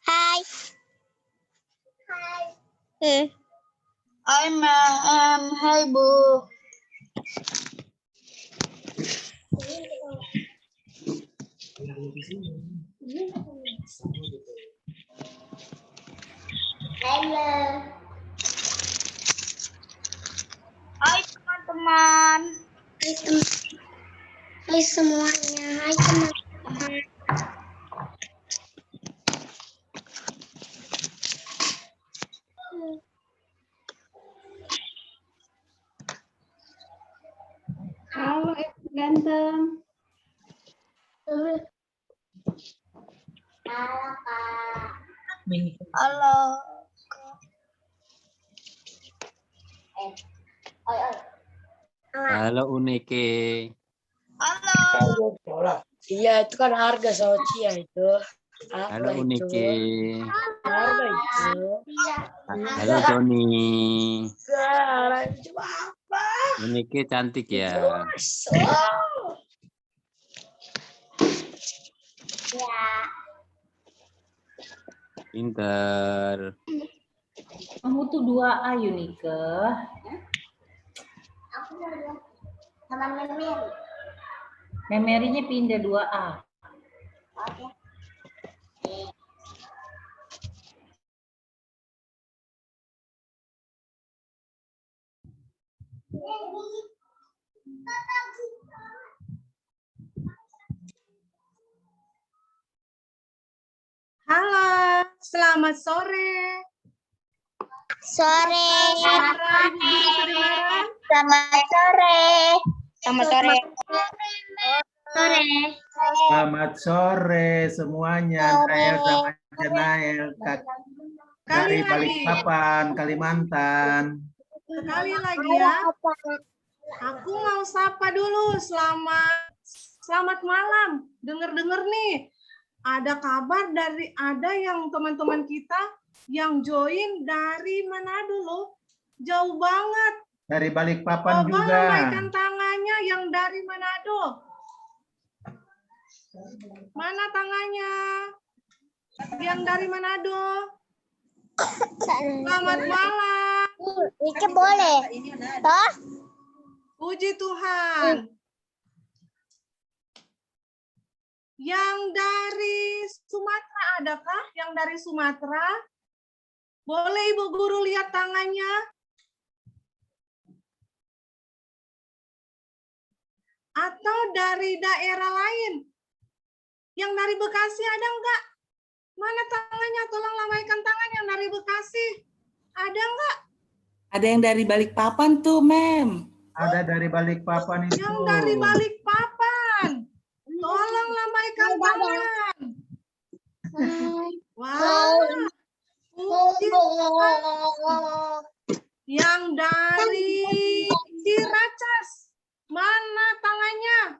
Hai. Hai ma'am, hai Bu. Halo. Hai teman-teman. Hai semuanya. Hai teman-teman. Halo, ganteng. Halo, Kak. Halo. Halo Unike. Halo. Iya, itu kan harga Socia itu. Halo Apa Unike. itu? Harga itu. Halo Joni. Sekarang cuma apa? Unike cantik ya. Ya. Pinter. Kamu tuh 2A, Yunike. Aku mau lihat sama Memir. Memorinya pindah 2A. Oke. Halo, selamat sore. Sore. Para Ibu Guru Kedengaran. Selamat sore. Selamat sore. Sore. Selamat sore semuanya, Nael sama Nael, dari Balikpapan, Kalimantan. Sekali lagi ya. Aku mau sapa dulu. Selamat malam. Dengar-dengar nih. ada kabar dari ada yang teman-teman kita yang join dari Manado loh. Jauh banget. Dari Balikpapan Coba juga. lambaikan tangannya yang dari Manado. Mana tangannya? Yang dari Manado. Selamat malam. Ini boleh. Toh? Puji Tuhan. Yang dari Sumatera adakah? Yang dari Sumatera? Boleh Ibu Guru lihat tangannya? Atau dari daerah lain? Yang dari Bekasi ada enggak? Mana tangannya? Tolong lambaikan tangan yang dari Bekasi. Ada enggak? Ada yang dari Balikpapan tuh, Mem. Ada dari Balikpapan itu. Yang dari Balikpapan. Tolong lambaikan tangan. Wah. Puji Tuhan. Yang dari Ciracas. Mana tangannya?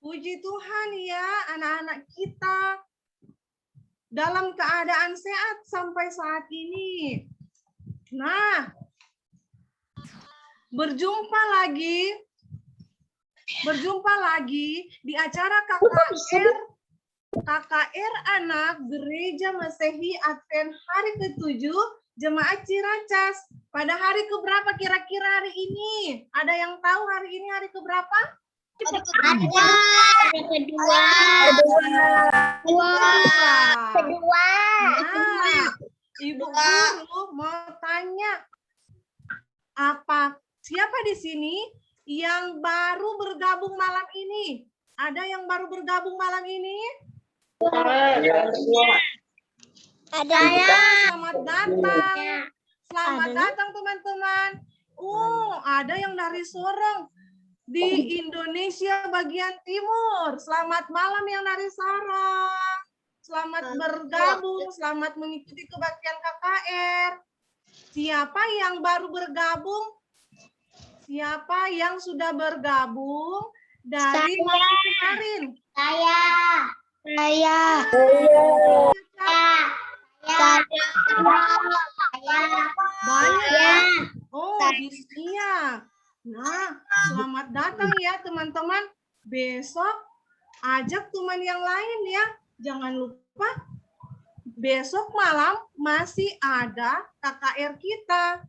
Puji Tuhan ya, anak-anak kita dalam keadaan sehat sampai saat ini. Nah, berjumpa lagi di acara KKR Anak Gereja Masehi Advent hari ke-7 Jemaat Ciracas. Pada hari keberapa kira-kira hari ini? Ada yang tahu hari ini hari keberapa? Hari kedua. Nah, Ibu Guru mau tanya, siapa di sini yang baru bergabung malam ini? Ada yang baru bergabung malam ini? Ada. Selamat datang. Selamat datang teman-teman. Ada yang dari Sorong di Indonesia bagian timur. Selamat malam yang dari Sorong. Selamat bergabung, selamat mengikuti kebaktian KKR. Siapa yang baru bergabung? Siapa yang sudah bergabung dari malam kemarin? Saya. Banyak ya? Iya. Nah, selamat datang ya teman-teman. Besok ajak teman yang lain ya. Jangan lupa besok malam masih ada KKR kita.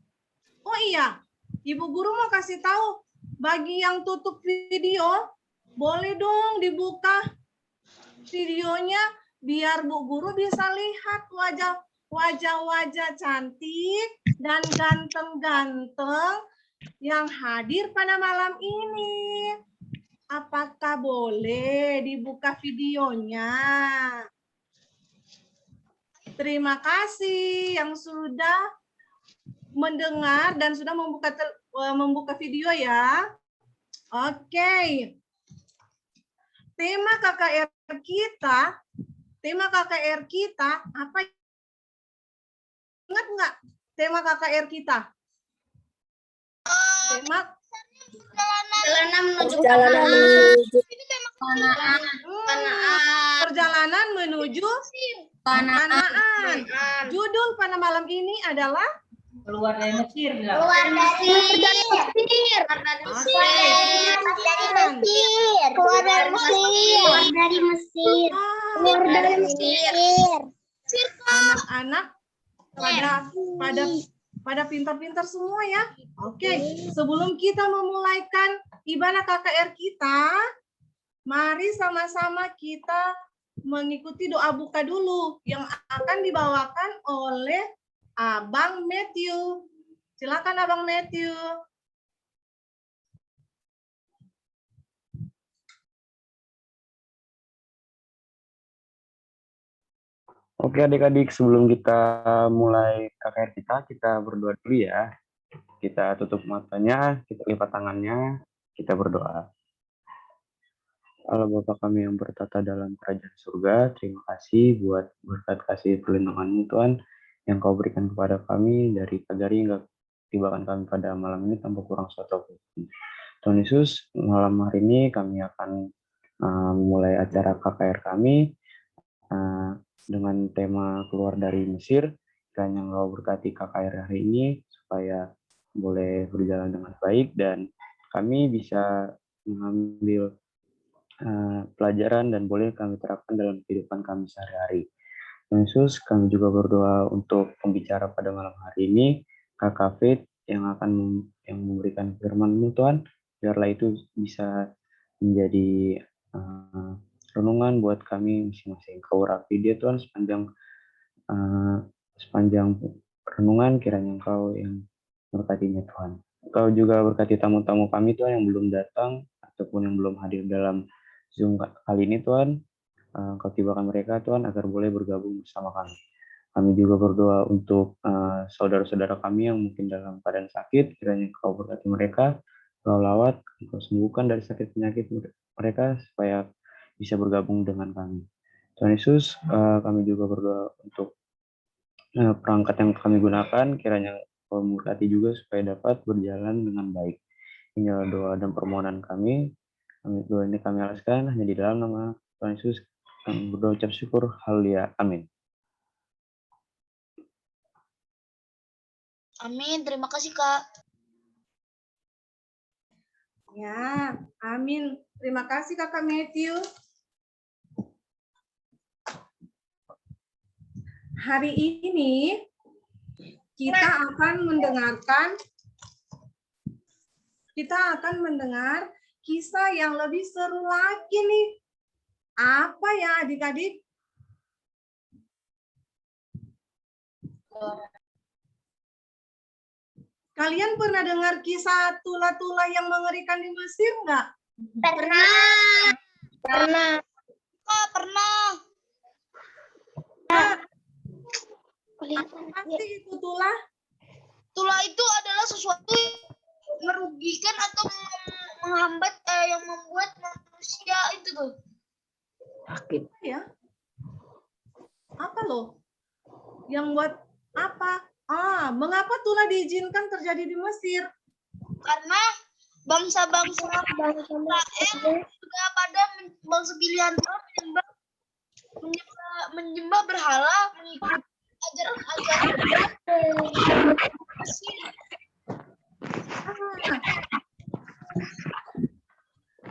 Oh iya, Ibu Guru mau kasih tahu, bagi yang tutup video, boleh dong dibuka videonya biar Bu Guru bisa lihat wajah-wajah cantik dan ganteng-ganteng yang hadir pada malam ini. Apakah boleh dibuka videonya? Terima kasih yang sudah mendengar dan sudah membuka video ya. Oke. Tema KKR kita apa? Ingat nggak tema KKR kita? Tema perjalanan menuju Kanaan. Judul pada malam ini adalah Keluar dari Mesir. Keluar dari Mesir. Anak-anak pada pintar-pintar semua ya. Oke, sebelum kita memulaikan ibadah KKR kita, mari sama-sama kita mengikuti doa buka dulu yang akan dibawakan oleh Abang Matthew. Silakan Abang Matthew. Oke adik-adik, sebelum kita mulai KKR kita berdoa dulu ya. Kita tutup matanya, kita lipat tangannya, kita berdoa. Allah Bapa kami yang bertata dalam kerajaan surga, terima kasih buat berkat kasih perlindungan-Mu Tuhan yang Kau berikan kepada kami dari pagi hari hingga tibakan kami pada malam ini tanpa kurang suatu apapun. Tuhan Yesus, malam hari ini kami akan memulai acara KKR kami dengan tema keluar dari Mesir. Kiranya Engkau berkati KKR hari ini supaya boleh berjalan dengan baik dan kami bisa mengambil pelajaran dan boleh kami terapkan dalam kehidupan kami sehari-hari. Tuhan Yesus, kami juga berdoa untuk pembicara pada malam hari ini, Kakak Faith yang memberikan firman-Mu Tuhan, biarlah itu bisa menjadi renungan buat kami masing-masing. Kau urapi dia Tuhan sepanjang renungan, kiranya Engkau yang berkatinya Tuhan. Engkau juga berkati tamu-tamu kami Tuhan yang belum datang ataupun yang belum hadir dalam Zoom kali ini Tuhan. Engkau tibakan mereka Tuhan agar boleh bergabung bersama kami. Kami juga berdoa untuk saudara-saudara kami yang mungkin dalam keadaan sakit, kiranya Engkau berkati mereka, Engkau lawat, Engkau sembuhkan dari sakit penyakit mereka supaya bisa bergabung dengan kami. Tuhan Yesus, kami juga berdoa untuk perangkat yang kami gunakan, kiranya Engkau memberkati juga supaya dapat berjalan dengan baik. Inilah doa dan permohonan kami. Doa ini kami alaskan hanya di dalam nama Tuhan Yesus. Kami berdoa ucap syukur. Haleluya. Amin. Amin. Terima kasih, Kak. Ya, amin. Terima kasih Kakak Matthew. Hari ini kita akan mendengar kisah yang lebih seru lagi nih. Apa ya adik-adik? Kalian pernah dengar kisah tula-tula yang mengerikan di Mesir nggak? Pernah. Kak, pernah. Apa sih itu tula? Tula itu adalah sesuatu yang merugikan atau menghambat yang membuat manusia itu tuh. Sakit. Ya. Apa loh? Yang buat apa? Mengapa tula diizinkan terjadi di Mesir? Karena bangsa-bangsa Israel juga pada bangsa pilihan Tuhan menyembah berhala, mengikuti ajaran-ajaran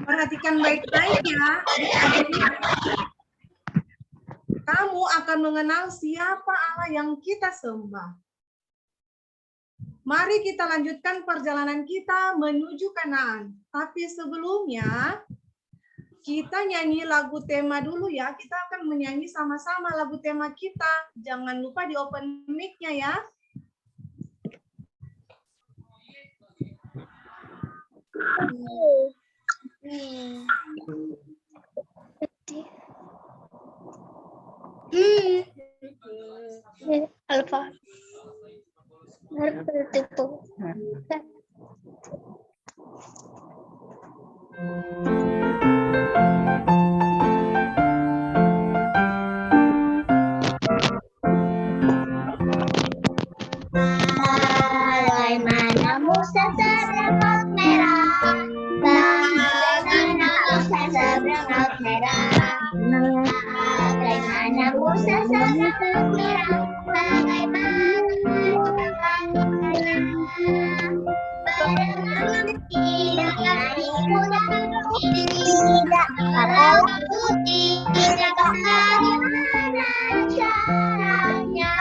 Perhatikan baik-baik ya. Kamu akan mengenal siapa Allah yang kita sembah. Mari kita lanjutkan perjalanan kita menuju Kanaan. Tapi sebelumnya, kita nyanyi lagu tema dulu ya. Kita akan menyanyi sama-sama lagu tema kita. Jangan lupa di open mic-nya ya. Alfa. Itu. Bagaimana Musa seberang laut merah? Bagaimana Musa seberang laut merah? Bagaimana Musa seberang laut merah? Bagaimana tidak naik kuda tidak kepala putih tidak bagaimana caranya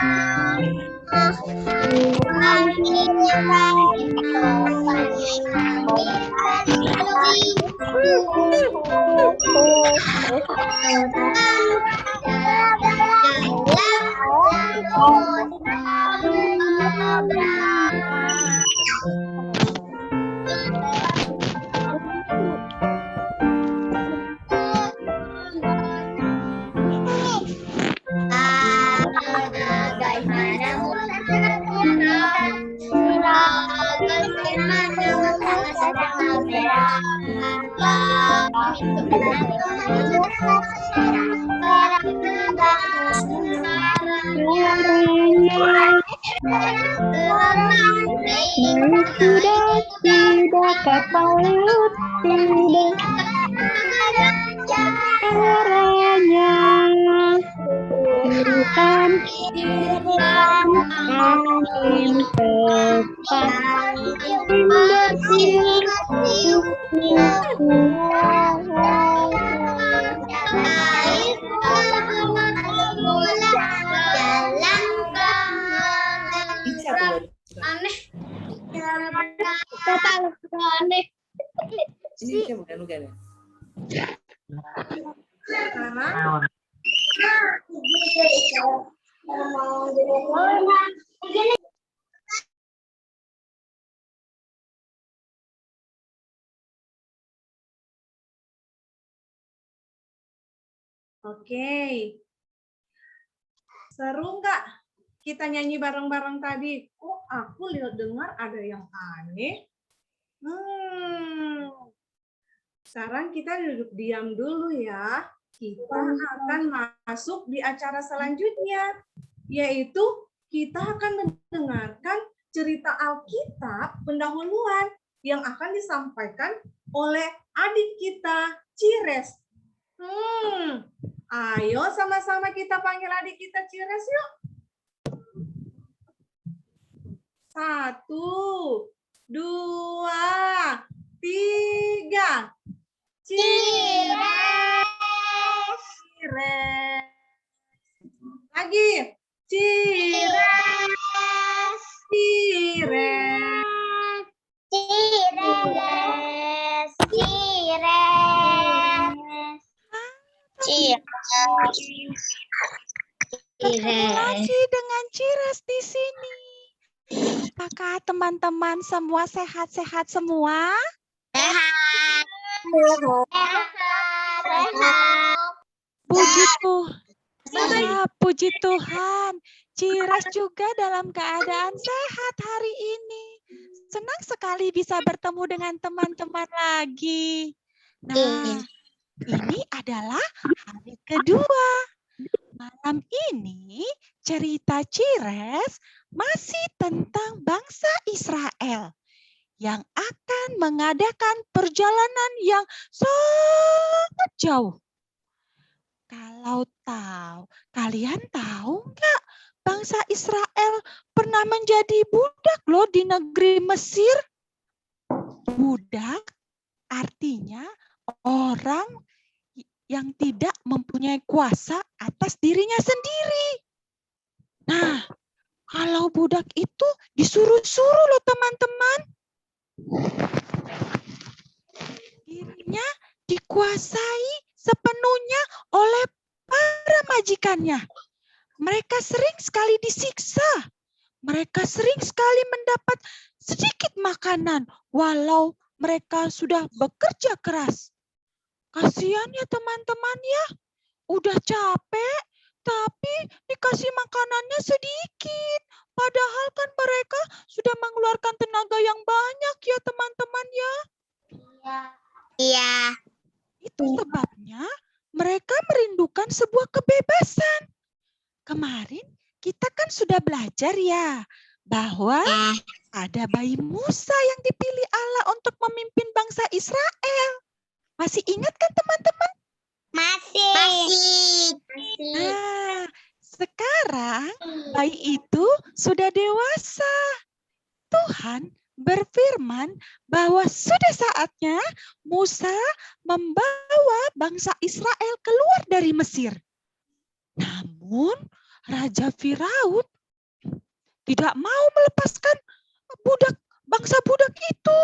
sudah tidak kapal laut tidak caranya bukan angin tepat Bisa tuh. Aneh. kata aneh. Ini bisa bukan bukan ya? Sekarang oke. Seru nggak kita nyanyi bareng-bareng tadi? Kok aku lihat dengar ada yang aneh? Sekarang kita duduk diam dulu ya. Kita akan masuk di acara selanjutnya, yaitu kita akan mendengarkan cerita Alkitab pendahuluan yang akan disampaikan oleh adik kita, Cires. Ayo sama-sama kita panggil adik kita Cires yuk. 1, 2, 3. Cires. Lagi. Cires. Masih dengan Cires di sini. Apakah teman-teman semua sehat-sehat semua? Puji Tuhan. Cires juga dalam keadaan sehat hari ini. Senang sekali bisa bertemu dengan teman-teman lagi. Nah, ini adalah hari kedua. Malam ini cerita Cires masih tentang bangsa Israel yang akan mengadakan perjalanan yang sangat jauh. Kalian tahu nggak bangsa Israel pernah menjadi budak loh di negeri Mesir? Budak artinya orang yang tidak mempunyai kuasa atas dirinya sendiri. Nah, kalau budak itu disuruh-suruh loh teman-teman. Dirinya dikuasai sepenuhnya oleh para majikannya. Mereka sering sekali disiksa. Mereka sering sekali mendapat sedikit makanan walau mereka sudah bekerja keras. Kasihan ya teman-teman ya. Udah capek tapi dikasih makanannya sedikit. Padahal kan mereka sudah mengeluarkan tenaga yang banyak ya teman-teman ya. Iya. Itu sebabnya mereka merindukan sebuah kebebasan. Kemarin kita kan sudah belajar ya bahwa ada bayi Musa yang dipilih Allah untuk memimpin bangsa Israel. Masih ingat kan teman-teman? Masih. Nah, sekarang bayi itu sudah dewasa. Tuhan berfirman bahwa sudah saatnya Musa membawa bangsa Israel keluar dari Mesir. Namun Raja Firaun tidak mau melepaskan bangsa budak itu.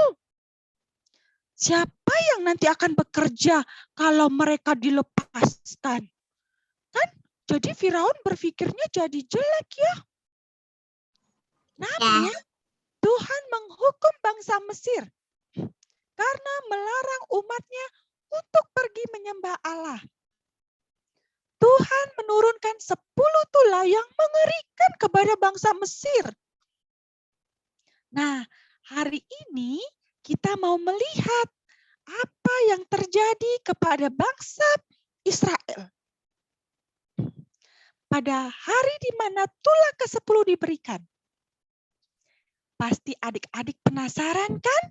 Siapa yang nanti akan bekerja kalau mereka dilepaskan? Kan jadi Firaun berpikirnya jadi jelek ya. Namun Tuhan menghukum bangsa Mesir karena melarang umatnya untuk pergi menyembah Allah. Tuhan menurunkan 10 tulah yang mengerikan kepada bangsa Mesir. Nah, hari ini kita mau melihat apa yang terjadi kepada bangsa Israel. Pada hari di mana tulah ke-10 diberikan. Pasti adik-adik penasaran kan?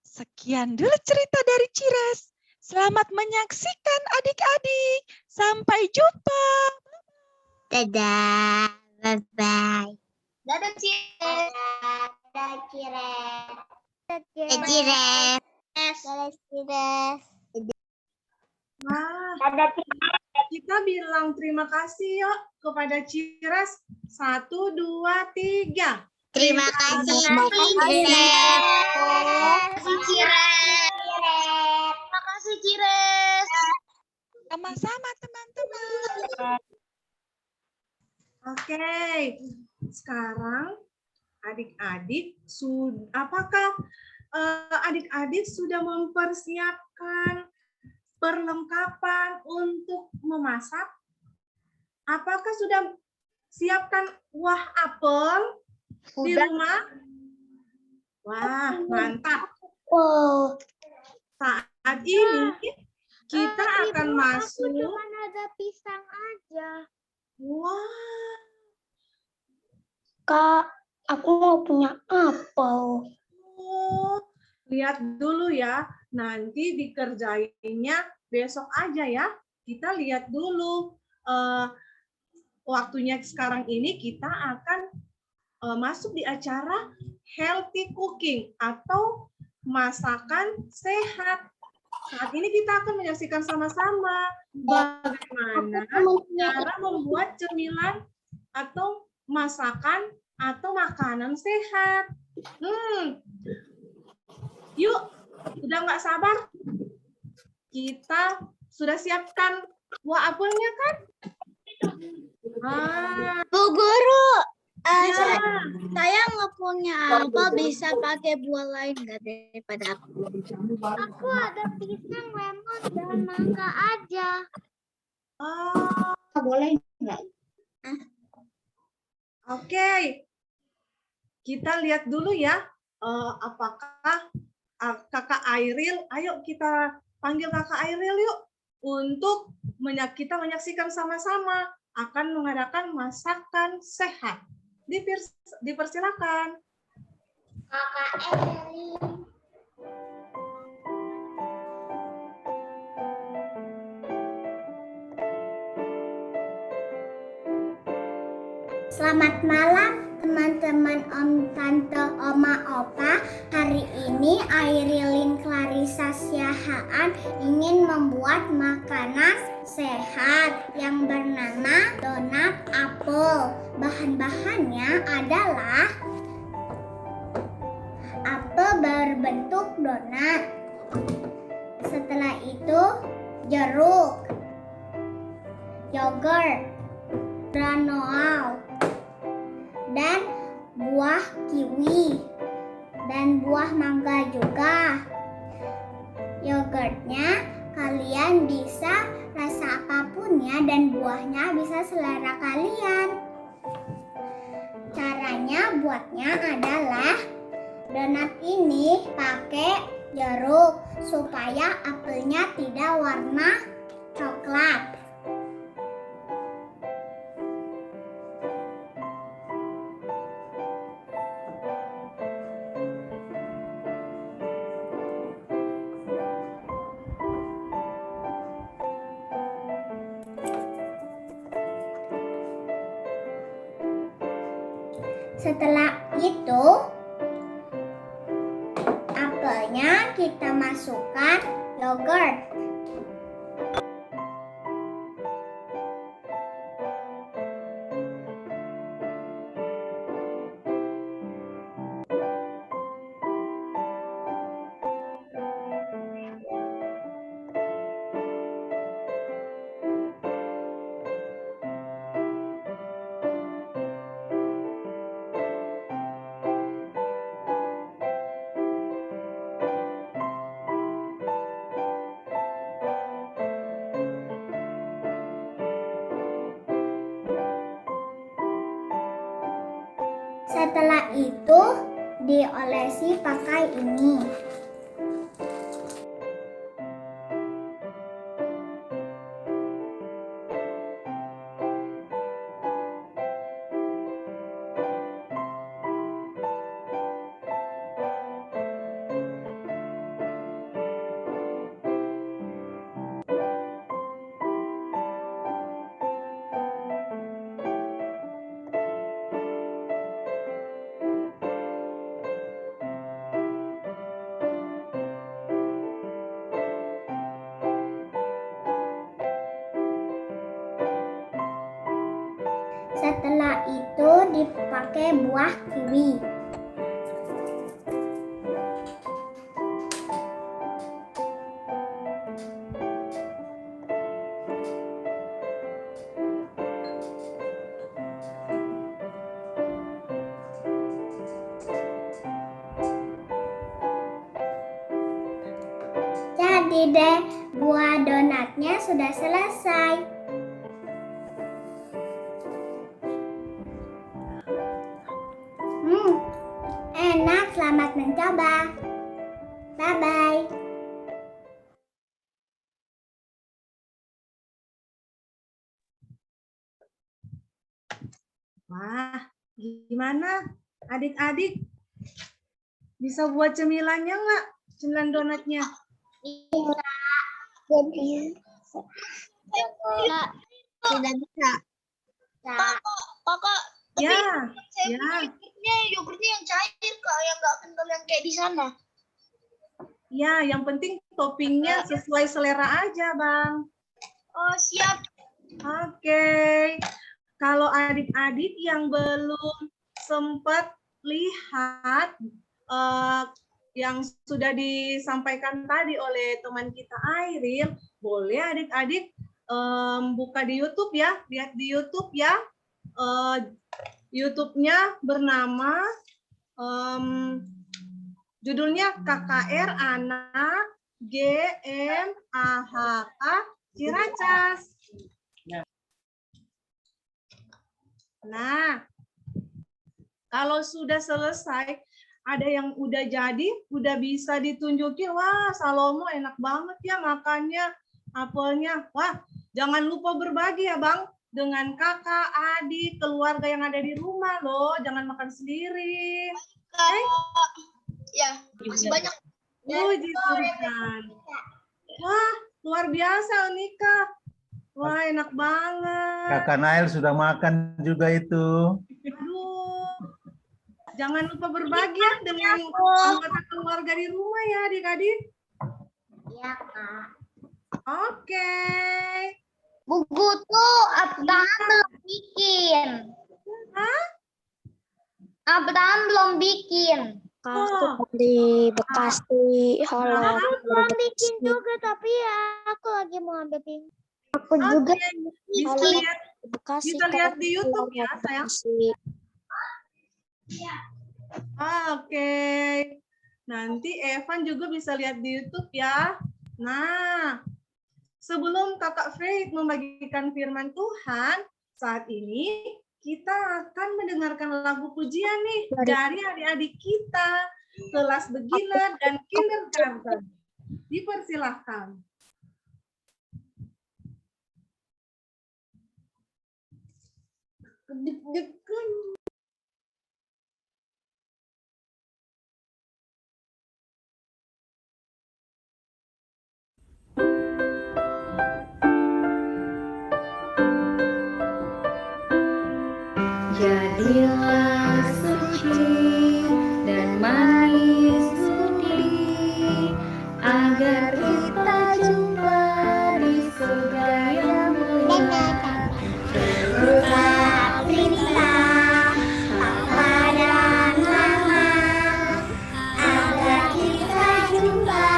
Sekian dulu cerita dari Cires. Selamat menyaksikan adik-adik. Sampai jumpa. Dadah. Bye-bye. Dadah, Cires. Dadah, Cires. Dadah, Cires. Dadah, Cires. Wah, Dadah, Cires. kita bilang terima kasih yuk kepada Cires. 1, 2, 3. Terima kasih, Terima kasih, Cires. Cires. Terima kasih, Cires. Sama-sama teman-teman. Oke, sekarang adik-adik apakah adik-adik sudah mempersiapkan perlengkapan untuk memasak? Apakah sudah siapkan kuah apel di rumah? Wah, mantap. Oh, Saat ini kita akan masuk. cuma ada pisang aja. Wah, Kak, aku mau punya apel. oh, lihat dulu ya. Nanti dikerjainnya besok aja ya. Kita lihat dulu. Waktunya sekarang ini kita akan masuk di acara healthy cooking atau masakan sehat. Saat ini kita akan menyaksikan sama-sama bagaimana cara membuat cemilan atau masakan atau makanan sehat. Yuk, udah nggak sabar? Kita sudah siapkan buah apelnya kan? Bu Guru, Ya. saya nggak punya apel, bisa pakai buah lain nggak daripada aku? Aku ada pisang, lemon, dan mangga aja. Boleh nggak? Oke, kita lihat dulu ya. Apakah Kakak Airil? Ayo kita panggil Kakak Airil yuk untuk kita menyaksikan sama-sama akan mengadakan masakan sehat. Dipersilakan. Kakak Eli. Selamat malam teman-teman, Om, Tante, Oma, Opa. Hari ini Airilin Clarissa Siahaan ingin membuat makanan sehat yang bernama donat apel. Bahan-bahannya adalah apel berbentuk donat. Setelah itu jeruk, yogurt, granola, dan buah kiwi, dan buah mangga juga. Yogurtnya kalian bisa rasa apapun ya, dan buahnya bisa selera kalian. Caranya buatnya adalah donat ini pakai jeruk supaya apelnya tidak warna coklat. Setelah itu, apelnya kita masukkan yogurt. Setelah itu diolesi pakai ini. Setelah itu dipakai buah kiwi. Jadi deh, buah donatnya sudah selesai. Enak, selamat mencoba. Bye-bye. Wah, gimana adik-adik? Bisa buat cemilannya nggak? Cemilan donatnya? Tidak bisa. Kakak, tapi Ya, saya ya. punya yogurtnya yang cair kak, yang nggak kental yang kayak di sana. Ya, yang penting toppingnya sesuai selera aja, Bang. Oh siap. Oke. Kalau adik-adik yang belum sempat lihat yang sudah disampaikan tadi oleh teman kita Airil, boleh adik-adik buka di YouTube ya, lihat di YouTube ya. YouTube-nya bernama judulnya KKR Anak GMAHK Ciracas. Nah, kalau sudah selesai, ada yang udah jadi, udah bisa ditunjukin. Wah, Salomo enak banget ya makannya, apelnya. Wah, jangan lupa berbagi ya Bang, dengan kakak, adik, keluarga yang ada di rumah loh. Jangan makan sendiri. Ya, masih banyak. Puji Tuhan. Wah, luar biasa Unika. Wah, enak banget. Kakak Nail sudah makan juga itu. Aduh. Jangan lupa berbagi ya dengan anggota keluarga di rumah ya adik-adik. Iya, Kak. Oke. Buku tuh Abraham belum bikin. Hah? Abraham belum bikin. Oh. Di Bekasi. Halo. Aku belum bikin juga, tapi ya aku lagi mau ambil bikin. Aku Oke. juga Bisa Halo. lihat, Bekasi. bisa lihat di YouTube ya, sayang. Oke. Nanti Evan juga bisa lihat di YouTube ya. Nah, sebelum Kakak Faith membagikan firman Tuhan, saat ini kita akan mendengarkan lagu pujian nih dari adik-adik kita, kelas beginner dan kindergarten. Dipersilahkan. Deg-degan. Jadilah suci dan manis budi, agar kita jumpa di surga yang mulia. Turutlah perintah Papa dan Mama, agar kita jumpa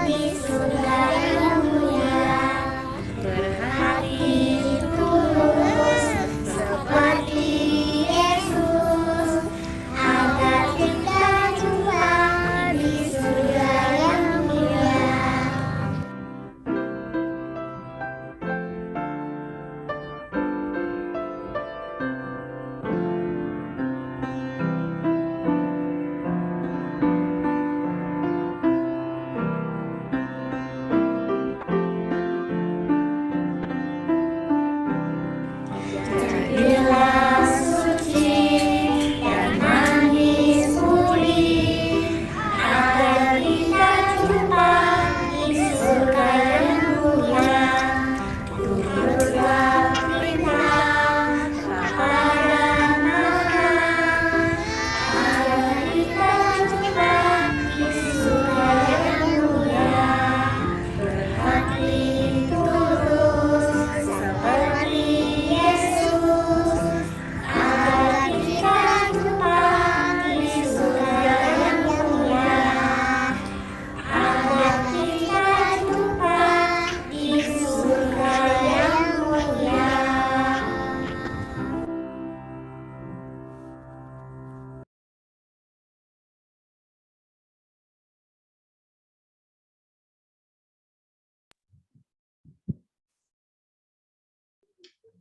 di surga yang mulia. Berhati tulus seperti Yesus.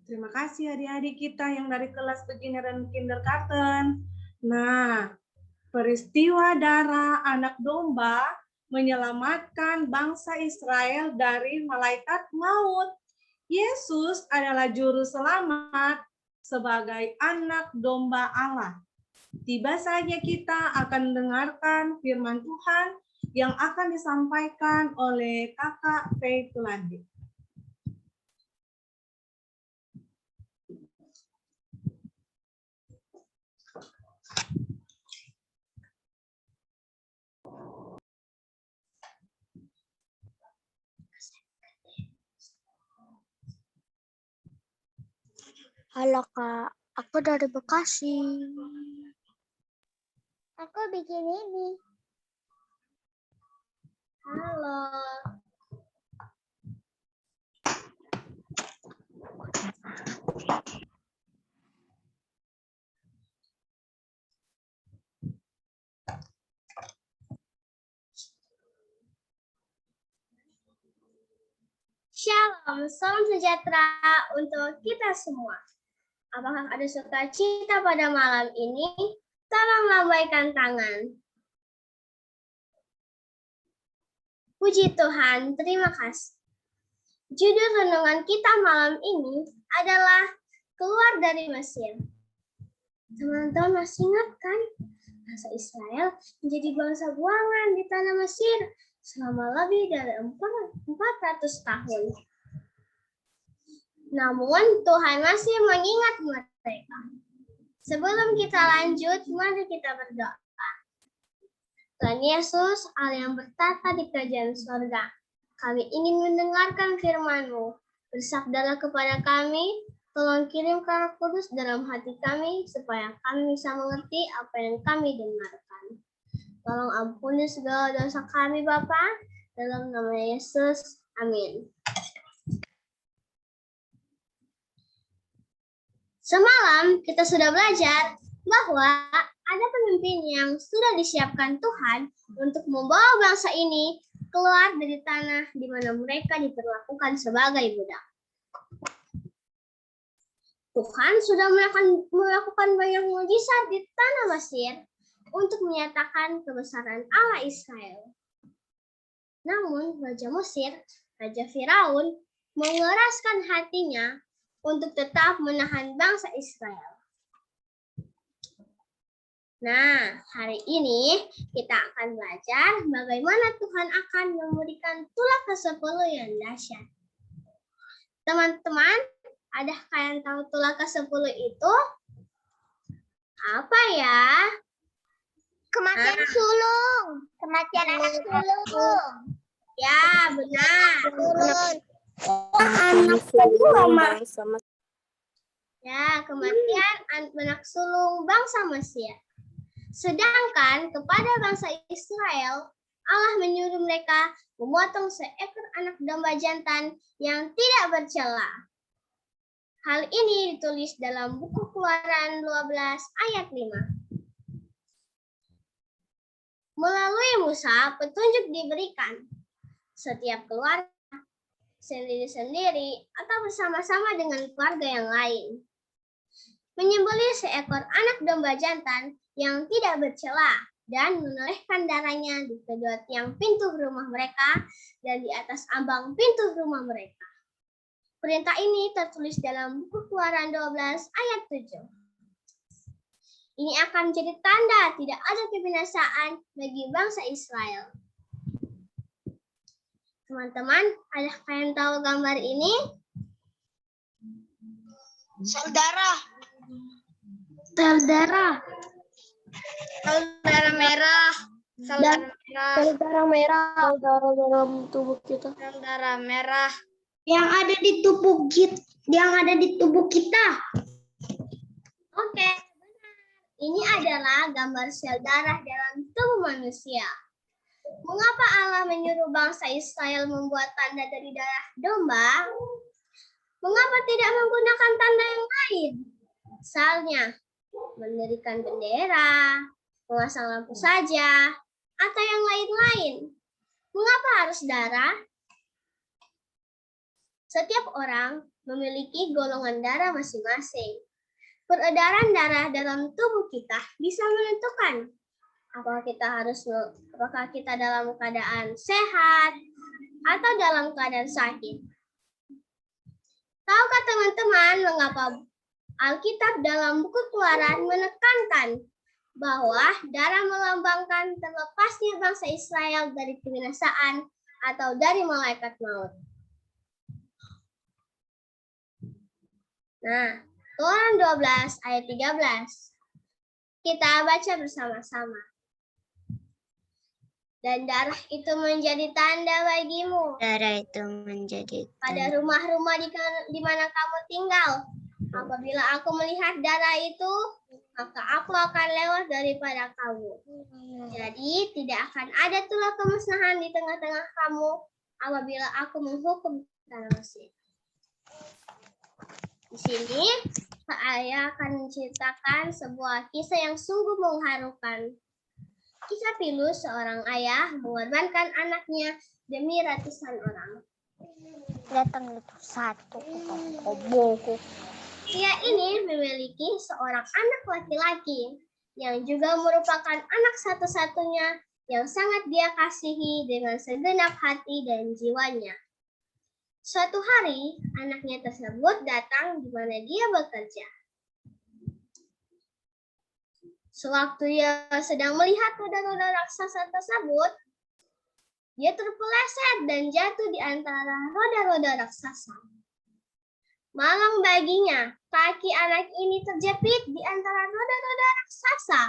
Terima kasih adik-adik kita yang dari kelas beginner dan kindergarten. Nah, peristiwa darah anak domba menyelamatkan bangsa Israel dari malaikat maut. Yesus adalah juru selamat sebagai anak domba Allah. Tiba saatnya kita akan mendengarkan firman Tuhan yang akan disampaikan oleh Kakak Faithulandi. Halo Kak, aku dari Bekasi. Aku bikin ini. Halo. Shalom, salam sejahtera untuk kita semua. Apakah ada sukacita pada malam ini? Tolong lambaikan tangan. Puji Tuhan, terima kasih. Judul renungan kita malam ini adalah Keluar dari Mesir. Teman-teman masih ingat kan? Bangsa Israel menjadi bangsa buangan di tanah Mesir selama lebih dari 400 tahun. Namun Tuhan masih mengingat mereka. Sebelum kita lanjut, mari kita berdoa. Tuhan Yesus, Allah yang bertata di kerajaan surga, kami ingin mendengarkan firman-Mu. Bersabdalah kepada kami, tolong kirimkan Roh Kudus dalam hati kami, supaya kami bisa mengerti apa yang kami dengarkan. Tolong ampuni segala dosa kami, Bapa, dalam nama Yesus. Amin. Semalam kita sudah belajar bahwa ada pemimpin yang sudah disiapkan Tuhan untuk membawa bangsa ini keluar dari tanah di mana mereka diperlakukan sebagai budak. Tuhan sudah melakukan banyak mukjizat di tanah Mesir untuk menyatakan kebesaran Allah Israel. Namun Raja Mesir, Raja Firaun, mengeraskan hatinya untuk tetap menahan bangsa Israel. Nah, hari ini kita akan belajar bagaimana Tuhan akan memberikan tulah ke-10 yang dahsyat. Teman-teman, adakah yang tahu tulah ke-10 itu? Apa ya? Kematian sulung. Kematian anak sulung. Ya, benar. Anak kedua ya, kematian anak sulung bangsa Mesir. Sedangkan kepada bangsa Israel, Allah menyuruh mereka memotong seekor anak domba jantan yang tidak bercela. Hal ini ditulis dalam buku Keluaran 12 ayat 5. Melalui Musa, petunjuk diberikan. Setiap keluarga sendiri-sendiri atau bersama-sama dengan keluarga yang lain menyembelih seekor anak domba jantan yang tidak bercela dan menolehkan darahnya di kedua tiang pintu rumah mereka dan di atas ambang pintu rumah mereka. Perintah ini tertulis dalam buku Keluaran 12 ayat 7. Ini akan menjadi tanda tidak ada kebinasaan bagi bangsa Israel. Teman-teman, adakah yang tahu gambar ini? Sel darah. Sel darah. Sel darah merah. Sel darah merah. Sel darah merah. Sel darah dalam tubuh kita. Sel darah merah. Yang ada di tubuh kita. Oke, benar. Ini adalah gambar sel darah dalam tubuh manusia. Mengapa Allah menyuruh bangsa Israel membuat tanda dari darah domba? Mengapa tidak menggunakan tanda yang lain? Misalnya, mendirikan bendera, memasang lampu saja, atau yang lain-lain. Mengapa harus darah? Setiap orang memiliki golongan darah masing-masing. Peredaran darah dalam tubuh kita bisa menentukan apakah kita dalam keadaan sehat atau dalam keadaan sakit. Tahukah teman-teman mengapa Alkitab dalam buku Keluaran menekankan bahwa darah melambangkan terlepasnya bangsa Israel dari kebinasaan atau dari malaikat maut? Nah, Keluaran 12 ayat 13. Kita baca bersama-sama. Dan darah itu menjadi tanda bagimu Darah itu menjadi pada rumah-rumah di mana kamu tinggal. Apabila aku melihat darah itu, maka aku akan lewat daripada kamu. Jadi tidak akan ada tulah kemusnahan di tengah-tengah kamu apabila aku menghukum tanah Mesir. Di sini saya akan menceritakan sebuah kisah yang sungguh mengharukan. Kisah pilu seorang ayah mengorbankan anaknya demi ratusan orang. datang itu satu koboko. Pria ini memiliki seorang anak laki-laki yang juga merupakan anak satu-satunya yang sangat dia kasihi dengan segenap hati dan jiwanya. Suatu hari, anaknya tersebut datang di mana dia bekerja. Sewaktu ia sedang melihat roda-roda raksasa tersebut, dia terpeleset dan jatuh di antara roda-roda raksasa. Malang baginya, kaki anak ini terjepit di antara roda-roda raksasa,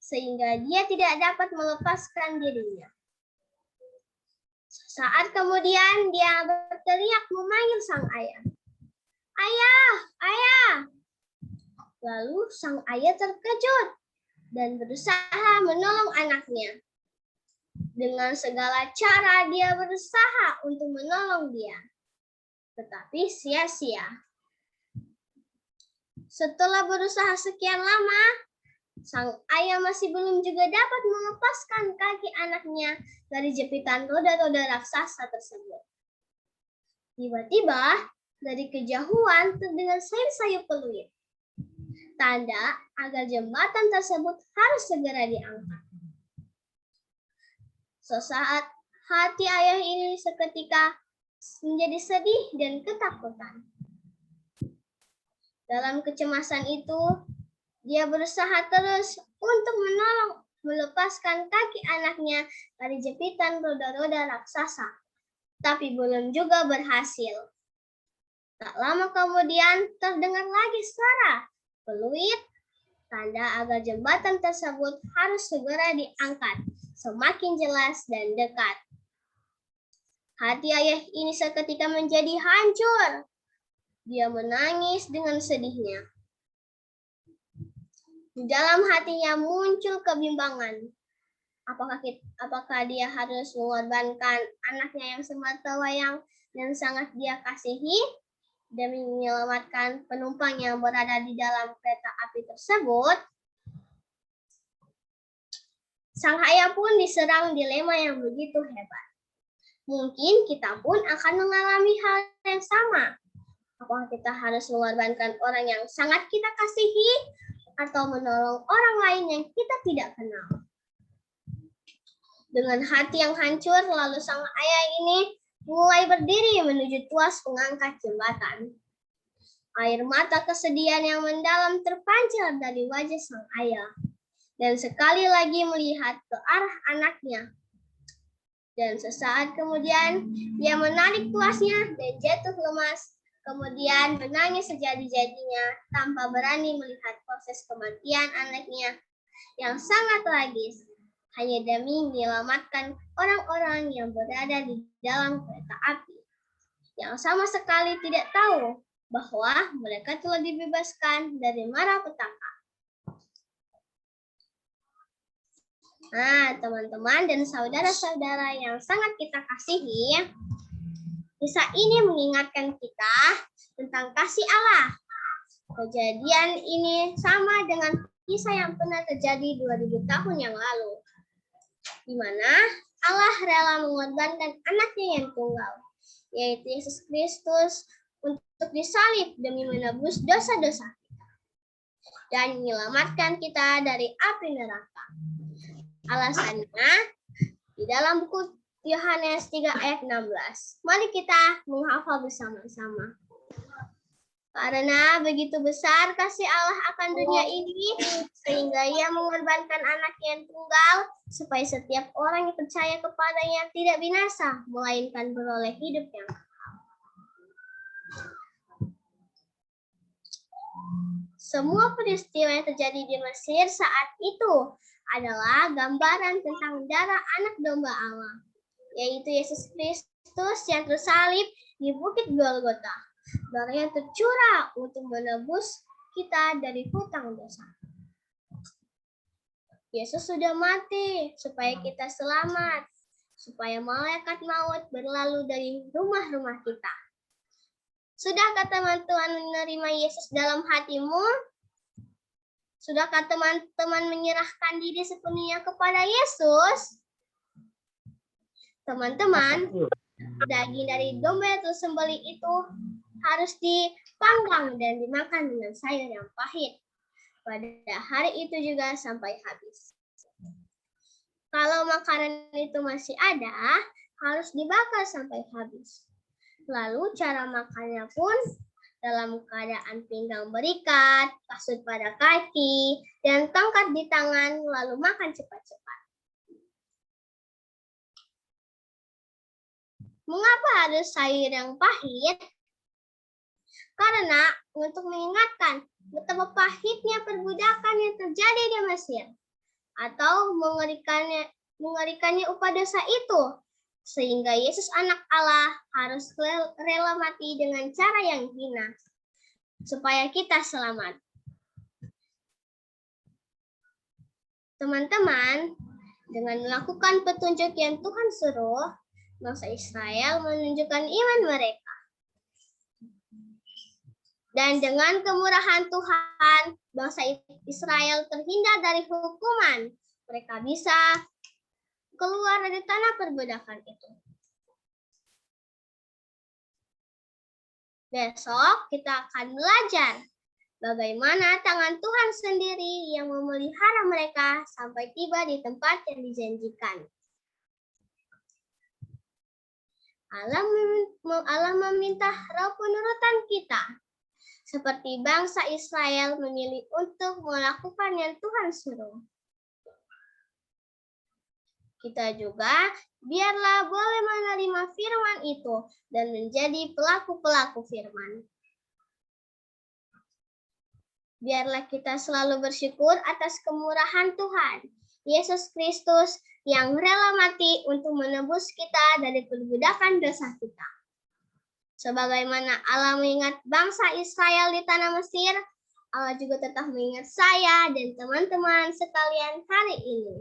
sehingga dia tidak dapat melepaskan dirinya. Saat kemudian dia berteriak memanggil sang ayah. Ayah, ayah! Lalu sang ayah terkejut dan berusaha menolong anaknya. Dengan segala cara dia berusaha untuk menolong dia. Tetapi sia-sia. Setelah berusaha sekian lama, sang ayah masih belum juga dapat melepaskan kaki anaknya dari jepitan roda-roda raksasa tersebut. Tiba-tiba, dari kejauhan terdengar sayup-sayup peluit. Tanda agar jembatan tersebut harus segera diangkat. Sesaat hati ayah ini seketika menjadi sedih dan ketakutan. Dalam kecemasan itu, dia berusaha terus untuk melepaskan kaki anaknya dari jepitan roda-roda raksasa, tapi belum juga berhasil. Tak lama kemudian terdengar lagi suara peluit, tanda agar jembatan tersebut harus segera diangkat, semakin jelas dan dekat. Hati ayah ini seketika menjadi hancur. Dia menangis dengan sedihnya. Di dalam hatinya muncul kebimbangan. Apakah dia harus mengorbankan anaknya yang sematawayang dan sangat dia kasihi demi menyelamatkan penumpang yang berada di dalam kereta api tersebut? Sang ayah pun diserang dilema yang begitu hebat. Mungkin kita pun akan mengalami hal yang sama. Apakah kita harus mengorbankan orang yang sangat kita kasihi atau menolong orang lain yang kita tidak kenal? Dengan hati yang hancur, lalu sang ayah ini mulai berdiri menuju tuas pengangkat jembatan. Air mata kesedihan yang mendalam terpancar dari wajah sang ayah. Dan sekali lagi melihat ke arah anaknya. Dan sesaat kemudian, dia menarik tuasnya dan jatuh lemas. Kemudian menangis sejadi-jadinya tanpa berani melihat proses kematian anaknya yang sangat tragis. Hanya demi menyelamatkan orang-orang yang berada di dalam kereta api. Yang sama sekali tidak tahu bahwa mereka telah dibebaskan dari mara petaka. Nah, teman-teman dan saudara-saudara yang sangat kita kasihi, kisah ini mengingatkan kita tentang kasih Allah. Kejadian ini sama dengan kisah yang pernah terjadi 2000 tahun yang lalu, di mana Allah rela mengorbankan anaknya yang tunggal yaitu Yesus Kristus, untuk disalib demi menebus dosa-dosa kita dan menyelamatkan kita dari api neraka. Alasannya di dalam buku Yohanes 3 ayat 16. Mari kita menghafal bersama-sama. Karena begitu besar kasih Allah akan dunia ini, sehingga Ia mengorbankan anaknya yang tunggal, supaya setiap orang yang percaya kepadanya tidak binasa, melainkan beroleh hidup yang kekal. Semua peristiwa yang terjadi di Mesir saat itu adalah gambaran tentang darah anak domba Allah, yaitu Yesus Kristus yang tersalib di Bukit Golgota. Darahnya tercurah untuk menebus kita dari hutang dosa. Yesus sudah mati supaya kita selamat, supaya malaikat maut berlalu dari rumah-rumah kita. Sudahkah teman-teman menerima Yesus dalam hatimu? Sudahkah teman-teman menyerahkan diri sepenuhnya kepada Yesus? Teman-teman, daging dari domba yang tersembelih itu harus dipanggang dan dimakan dengan sayur yang pahit. Pada hari itu juga sampai habis. Kalau makanan itu masih ada, harus dibakar sampai habis. Lalu cara makannya pun dalam keadaan pinggang berikat, kasut pada kaki, dan tongkat di tangan, lalu makan cepat-cepat. Mengapa harus sayur yang pahit? Karena untuk mengingatkan betapa pahitnya perbudakan yang terjadi di Mesir, atau mengerikannya upah dosa itu, sehingga Yesus anak Allah harus rela mati dengan cara yang hina, supaya kita selamat. Teman-teman, dengan melakukan petunjuk yang Tuhan suruh, bangsa Israel menunjukkan iman mereka. Dan dengan kemurahan Tuhan, bangsa Israel terhindar dari hukuman. Mereka bisa keluar dari tanah perbudakan itu. Besok kita akan belajar bagaimana tangan Tuhan sendiri yang memelihara mereka sampai tiba di tempat yang dijanjikan. Allah meminta roh penurutan kita, seperti bangsa Israel memilih untuk melakukan yang Tuhan suruh. Kita juga biarlah boleh menerima firman itu dan menjadi pelaku-pelaku firman. Biarlah kita selalu bersyukur atas kemurahan Tuhan, Yesus Kristus, yang rela mati untuk menebus kita dari perbudakan dosa kita. Sebagaimana Allah mengingat bangsa Israel di tanah Mesir, Allah juga tetap mengingat saya dan teman-teman sekalian hari ini.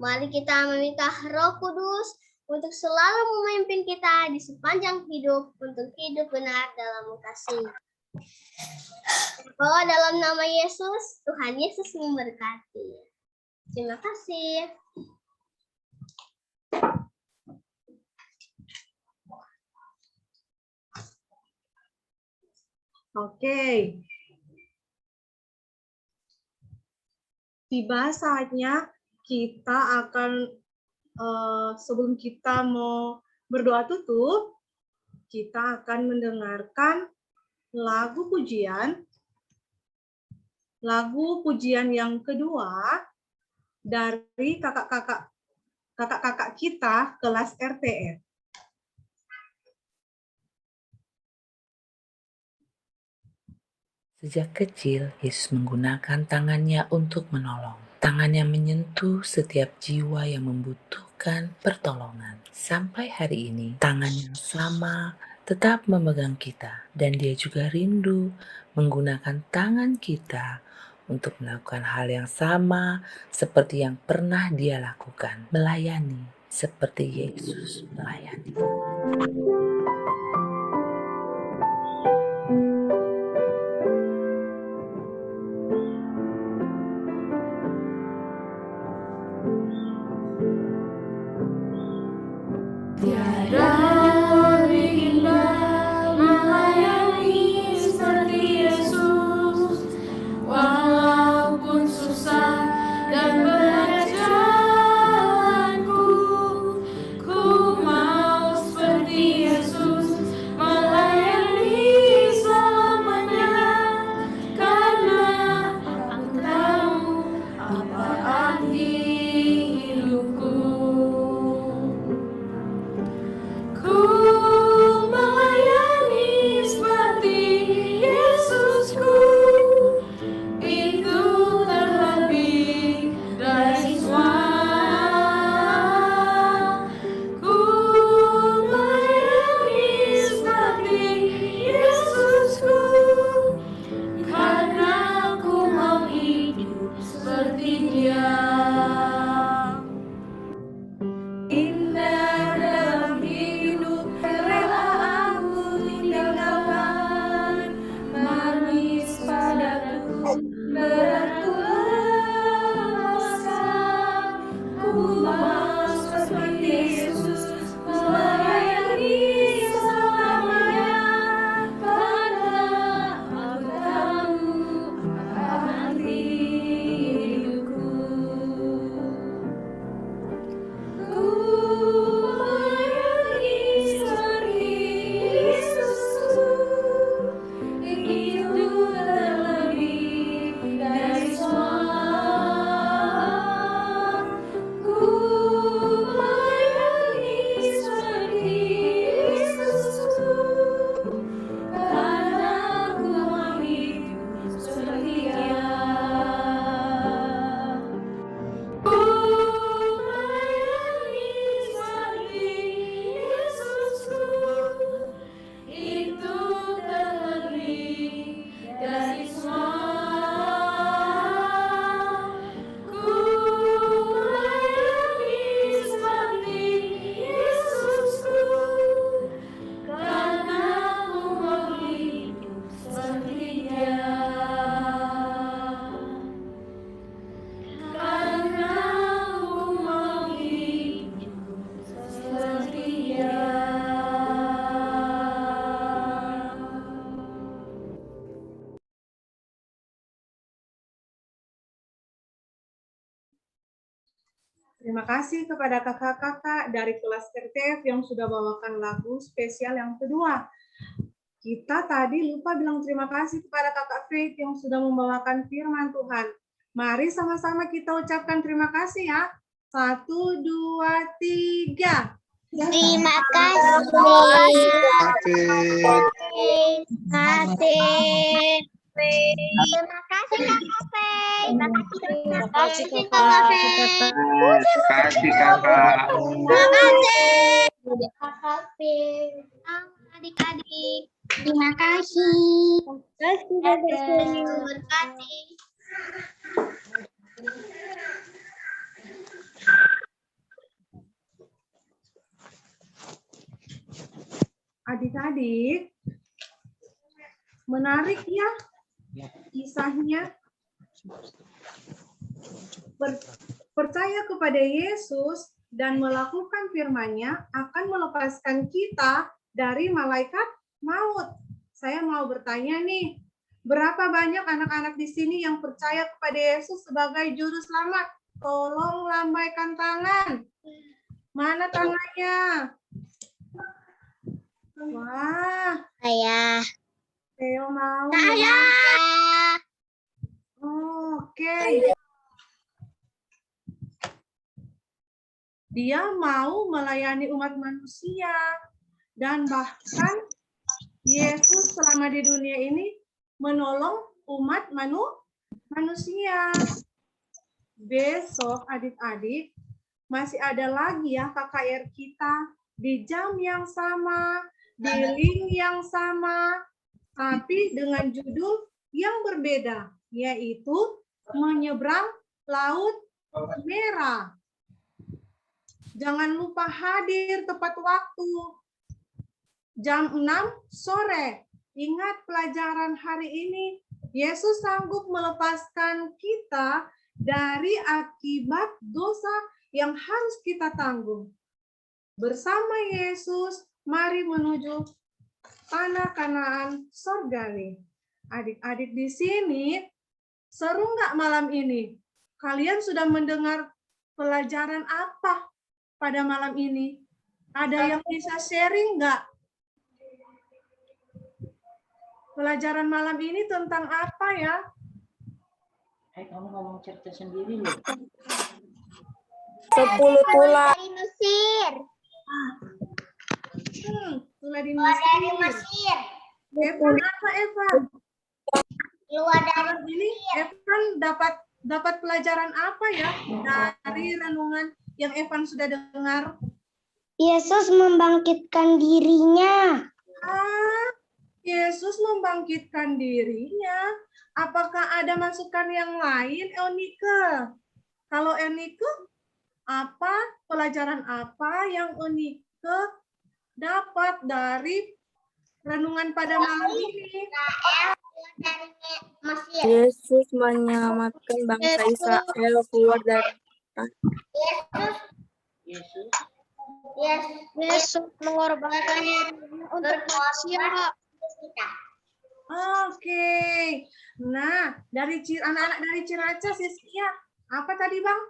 Mari kita meminta Roh Kudus untuk selalu memimpin kita di sepanjang hidup untuk hidup benar dalam kasih. Bahwa dalam nama Yesus, Tuhan Yesus memberkati. Terima kasih. Oke. Tiba saatnya kita akan, sebelum kita mau berdoa tutup, kita akan mendengarkan lagu pujian yang kedua dari kakak-kakak kita kelas RTR. Sejak kecil, Yesus menggunakan tangannya untuk menolong. Tangannya menyentuh setiap jiwa yang membutuhkan pertolongan. Sampai hari ini, tangan yang sama tetap memegang kita. Dan dia juga rindu menggunakan tangan kita untuk melakukan hal yang sama seperti yang pernah dia lakukan. Melayani seperti Yesus melayani. Tiada lebih indah melayani seperti Yesus, walaupun susah dan berat jalanku, ku mau seperti Yesus melayani selamanya, karena aku tahu apa arti hidupku. Ku melayani seperti Yesusku, itu terlebih dari semua. Ku melayani seperti Yesusku, karena aku mau hidup seperti Dia. Indah dalam hidup rela aku tinggalkan, manis padaku beratku lepaskan. Ku mau seperti Yesus melayani selamanya, karena aku tahu apa arti hidupku. Ku melayani seperti Yesusku, itu terlebih dari semua. Ku melayani seperti Yesusku, karena aku mau hidup seperti Dia. Ku melayani seperti Yesusku, itu terlebih dari semua. Ku melayani seperti Yesusku, karena aku mau hidup seperti Dia. Karena aku mau hidup seperti Dia. Terima kasih kepada kakak-kakak dari kelas RTF yang sudah bawakan lagu spesial yang kedua. Kita tadi lupa bilang terima kasih kepada kakak Faith yang sudah membawakan firman Tuhan. Mari sama-sama kita ucapkan terima kasih ya. 1, 2, 3. Terima kasih. Terima kasih Kakak Fei. Terima kasih Kakak Fei. Kasih kakak. Terima kasih Kakak Fei. Adik-adik. Terima kasih. Terima kasih. Adik-adik, menarik ya kisahnya. Percaya kepada Yesus dan melakukan firman-Nya akan melepaskan kita dari malaikat maut. Saya mau bertanya nih, berapa banyak anak-anak di sini yang percaya kepada Yesus sebagai juru selamat? Tolong lambaikan tangan. Mana tangannya? Wah, Saya. Theo mau. Saya. Oke. Dia mau melayani umat manusia. Dan bahkan Yesus selama di dunia ini menolong umat manusia. Besok adik-adik masih ada lagi ya KKR kita di jam yang sama, di link yang sama, tapi dengan judul yang berbeda, yaitu Menyeberang Laut Merah. Jangan lupa hadir tepat waktu. Jam 6 sore. Ingat pelajaran hari ini. Yesus sanggup melepaskan kita dari akibat dosa yang harus kita tanggung. bersama Yesus, mari menuju tanah Kanaan surgawi. Adik-adik di sini, seru nggak malam ini? Kalian sudah mendengar pelajaran apa pada malam ini? Ada yang bisa sharing nggak? Pelajaran malam ini tentang apa ya? Kamu ngomong cerita sendiri loh. 10 tulah dari Mesir. Tulah di Keluar dari Mesir. Mesir. Evan apa Evan? Keluar dari Malam ini Evan dapat pelajaran apa ya dari renungan yang Evan sudah dengar? Yesus membangkitkan dirinya. Yesus membangkitkan dirinya. Apakah ada masukan yang lain, Eunike? Kalau Eunike, apa pelajaran apa yang Eunike dapat dari renungan pada malam ini? Dari Mesir. Yesus menyelamatkan bangsa Israel keluar dari Yesus mengorbankan dirinya untuk manusia. Oke. Nah, dari anak-anak dari Ciracas, Siskia, apa tadi, Bang?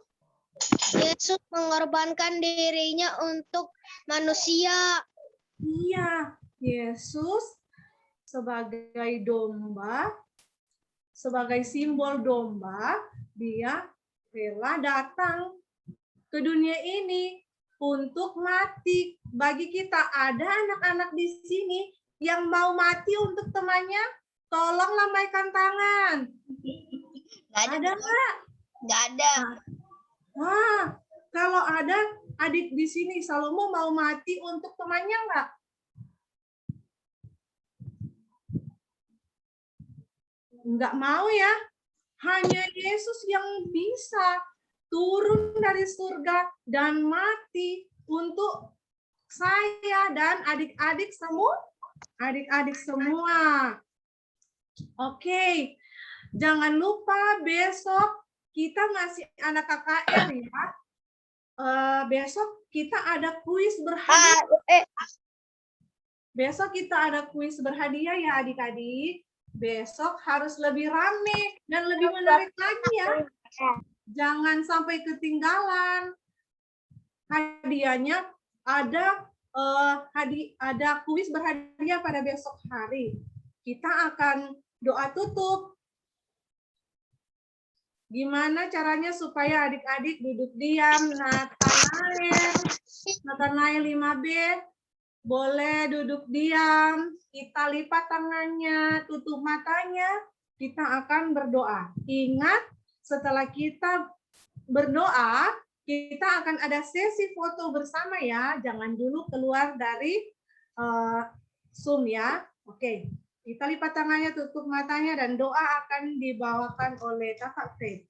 Yesus mengorbankan dirinya untuk manusia. Iya, Yesus sebagai domba, sebagai simbol domba, dia rela datang ke dunia ini untuk mati. Bagi kita, ada anak-anak di sini yang mau mati untuk temannya, tolong lambaikan tangan. Ada nggak? Nggak ada. Wah, kalau ada adik di sini, Salomo mau mati untuk temannya nggak? Nggak mau ya. Hanya Yesus yang bisa turun dari surga dan mati untuk saya dan adik-adik semua. Adik-adik semua. Oke. Jangan lupa besok kita masih anak KKR ya. Besok kita ada kuis berhadiah. Besok kita ada kuis berhadiah ya adik-adik. Besok harus lebih rame dan lebih menarik lagi ya. Jangan sampai ketinggalan. Hadiahnya ada kuis berhadiah pada besok hari. Kita akan doa tutup. Gimana caranya supaya adik-adik duduk diam? Nathanael 5B, boleh duduk diam. Kita lipat tangannya, tutup matanya. Kita akan berdoa. Ingat, setelah kita berdoa, kita akan ada sesi foto bersama ya. Jangan dulu keluar dari Zoom ya. Oke. Kita lipat tangannya, tutup matanya, dan doa akan dibawakan oleh Kakak Faith.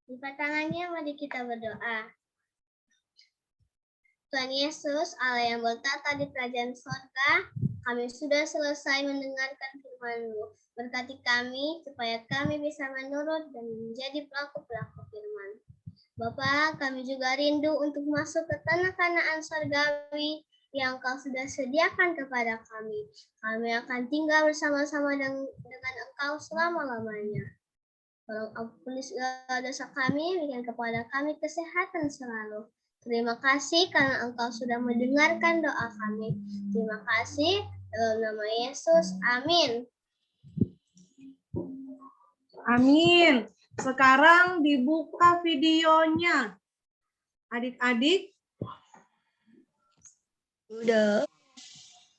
Lipat tangannya, mari kita berdoa. Tuhan Yesus, Allah yang bertata di kerajaan surga, kami sudah selesai mendengarkan firman-Mu. Berkati kami, supaya kami bisa menurut dan menjadi pelaku-pelaku firman. Bapa, kami juga rindu untuk masuk ke tanah Kanaan surgawi yang Kau sudah sediakan kepada kami. Kami akan tinggal bersama-sama dengan Engkau selama-lamanya. Tolong ampuni segala dosa kami, berikan kepada kami kesehatan selalu. Terima kasih karena Engkau sudah mendengarkan doa kami. Terima kasih dalam nama Yesus. Amin. Amin. Sekarang dibuka videonya. Adik-adik, Udah.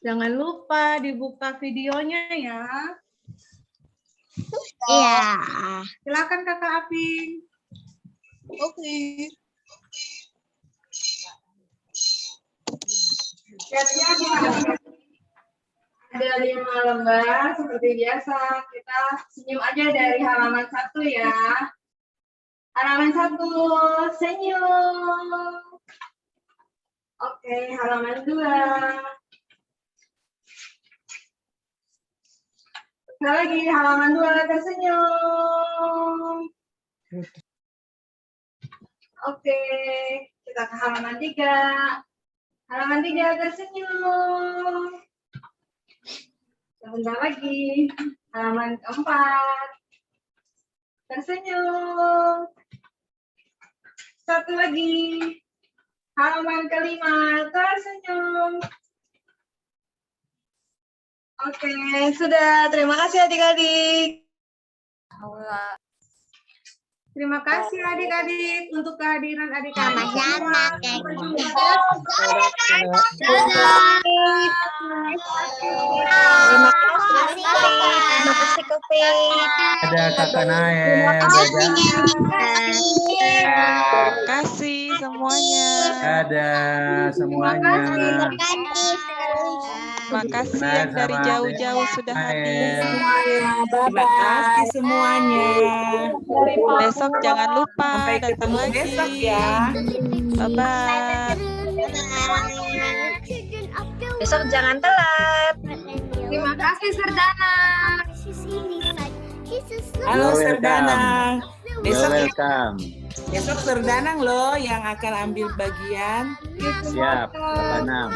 jangan lupa dibuka videonya ya. Iya. Silakan Kakak Aping. Oke. Siap-siap ya. Ada 5 lembar seperti biasa. Kita senyum aja dari halaman 1 ya. Halaman 1, senyum. Oke, halaman 2. Sekali lagi, halaman 2 tersenyum. Oke, kita ke halaman 3. Halaman 3 tersenyum. Sebentar lagi. Halaman 4. Tersenyum. Satu lagi. Halaman ke-5. Tersenyum. Oke, sudah. Terima kasih adik-adik. Terima kasih adik-adik untuk kehadiran adik-adik. Sama-sama, Kak. Sampai jumpa. Terima kasih, Kopi. Ada Kakak Nael. Terima kasih semuanya. Ada semuanya. Terima kasih yang dari jauh-jauh sudah hadir. Terima kasih semuanya. Besok jangan lupa Sampai datang ketemu lagi. besok ya. Bye-bye. Besok jangan telat. Terima kasih Serdana. Halo Serdana. Besok welcome. besok Serdanang loh yang akan ambil bagian. Siap, Kakak Nam.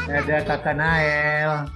Ada Kakak Nael.